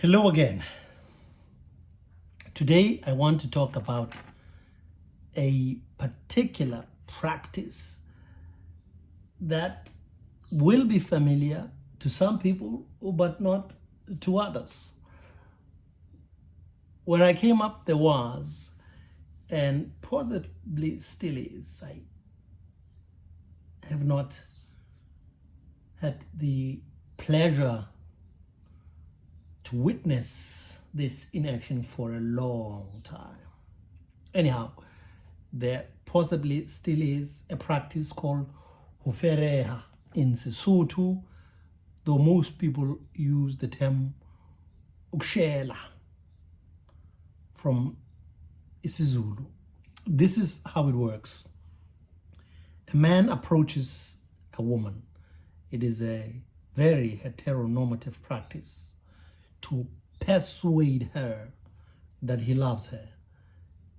Hello again. Today I want to talk about a particular practice that will be familiar to some people but not to others. Where I came up, there was, and possibly still is, I have not had the pleasure to witness this in action for a long time. Anyhow, there possibly still is a practice called hufereha in Sesotho, though most people use the term ukushela from isiZulu. This is how it works. A man approaches a woman. It is a very heteronormative practice to persuade her that he loves her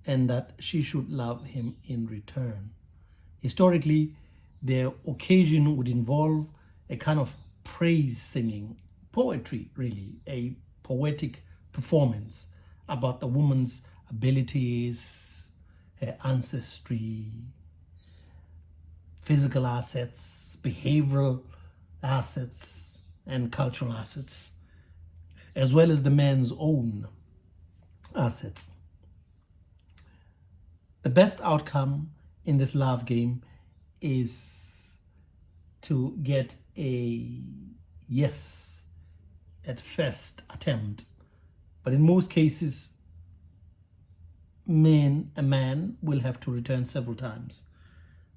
and that she should love him in return. Historically, the occasion would involve a kind of praise singing, poetry really, a poetic performance about the woman's abilities, her ancestry, physical assets, behavioral assets, and cultural assets, as well as the man's own assets. The best outcome in this love game is to get a yes at first attempt. But in most cases, a man will have to return several times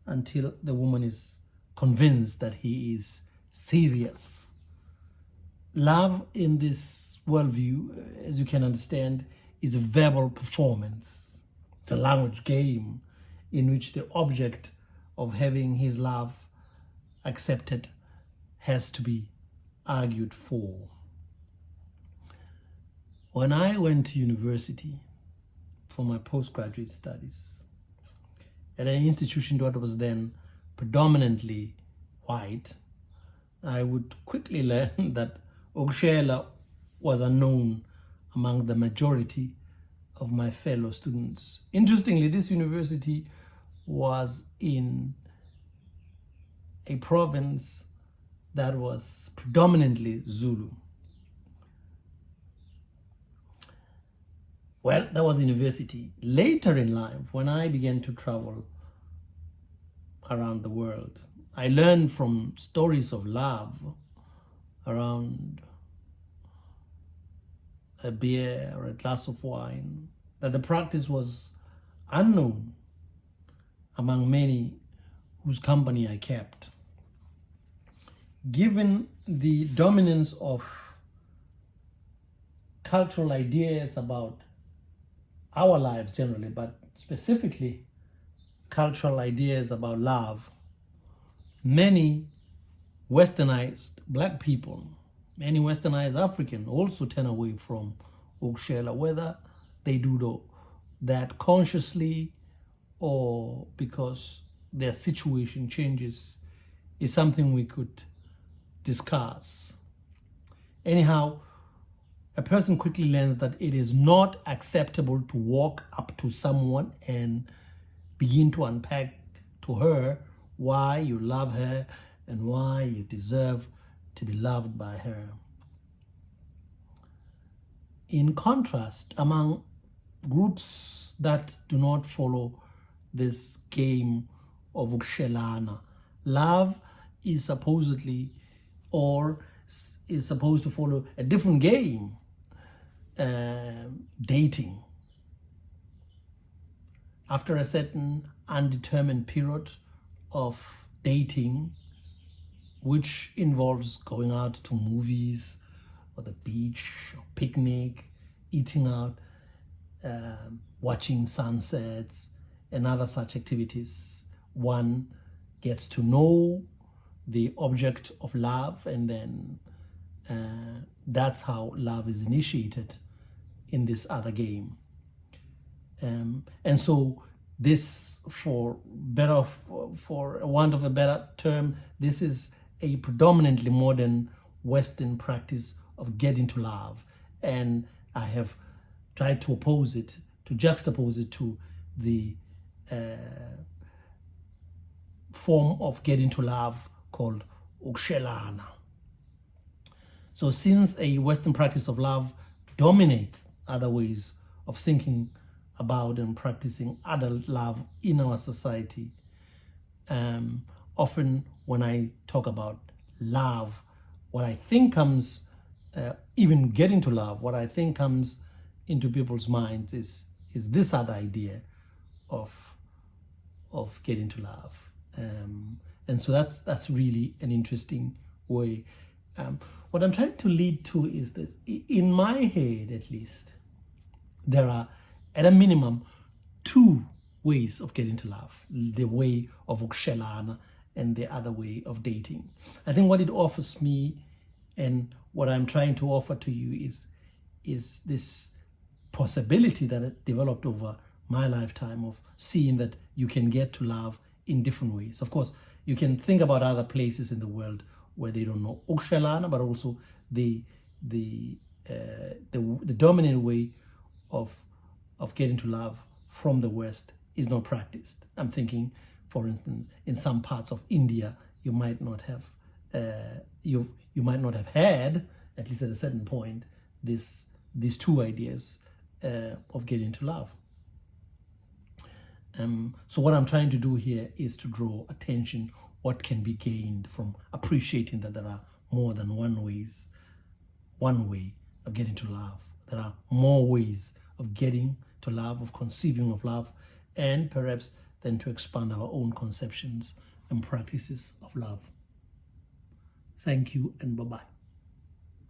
until the woman is convinced that he is serious. Love in this worldview, as you can understand, is a verbal performance. It's a language game in which the object of having his love accepted has to be argued for. When I went to university for my postgraduate studies at an institution that was then predominantly white, I would quickly learn that ukushela was unknown among the majority of my fellow students. Interestingly, this university was in a province that was predominantly Zulu. Well, that was university. Later in life, when I began to travel around the world, I learned from stories of love around a beer or a glass of wine that the practice was unknown among many whose company I kept. Given the dominance of cultural ideas about our lives generally, but specifically cultural ideas about love, many westernized black people, many westernized African also turn away from ukushela, whether they do that consciously or because their situation changes is something we could discuss. Anyhow, a person quickly learns that it is not acceptable to walk up to someone and begin to unpack to her why you love her and why you deserve to be loved by her. In contrast, among groups that do not follow this game of ukushelana, love is supposedly or is supposed to follow a different game, dating. After a certain undetermined period of dating, which involves going out to movies or the beach, or picnic, eating out, watching sunsets, and other such activities. One gets to know the object of love, and then that's how love is initiated in this other game. And so this, for want of a better term, this is a predominantly modern Western practice of getting to love. and I have tried to oppose it, to juxtapose it to the form of getting to love called ukushela. So since a Western practice of love dominates other ways of thinking about and practicing adult love in our society, often when I talk about love, what I think comes, even getting to love, what I think comes into people's minds is this other idea of getting to love. And so that's really an interesting way. What I'm trying to lead to is that in my head, at least, there are, at a minimum, two ways of getting to love: the way of ukushela and the other way of dating. I think what it offers me, and what I'm trying to offer to you, is this possibility that it developed over my lifetime of seeing that you can get to love in different ways. Of course, you can think about other places in the world where they don't know ukushela, but also the dominant way of getting to love from the West is not practiced. I'm thinking, for instance, in some parts of India, you might not have you might not have had, at least at a certain point, these two ideas of getting to love. So what I'm trying to do here is to draw attention what can be gained from appreciating that there are more than one way of getting to love. There are more ways of getting to love, of conceiving of love, and perhaps then to expand our own conceptions and practices of love. Thank you, and bye-bye.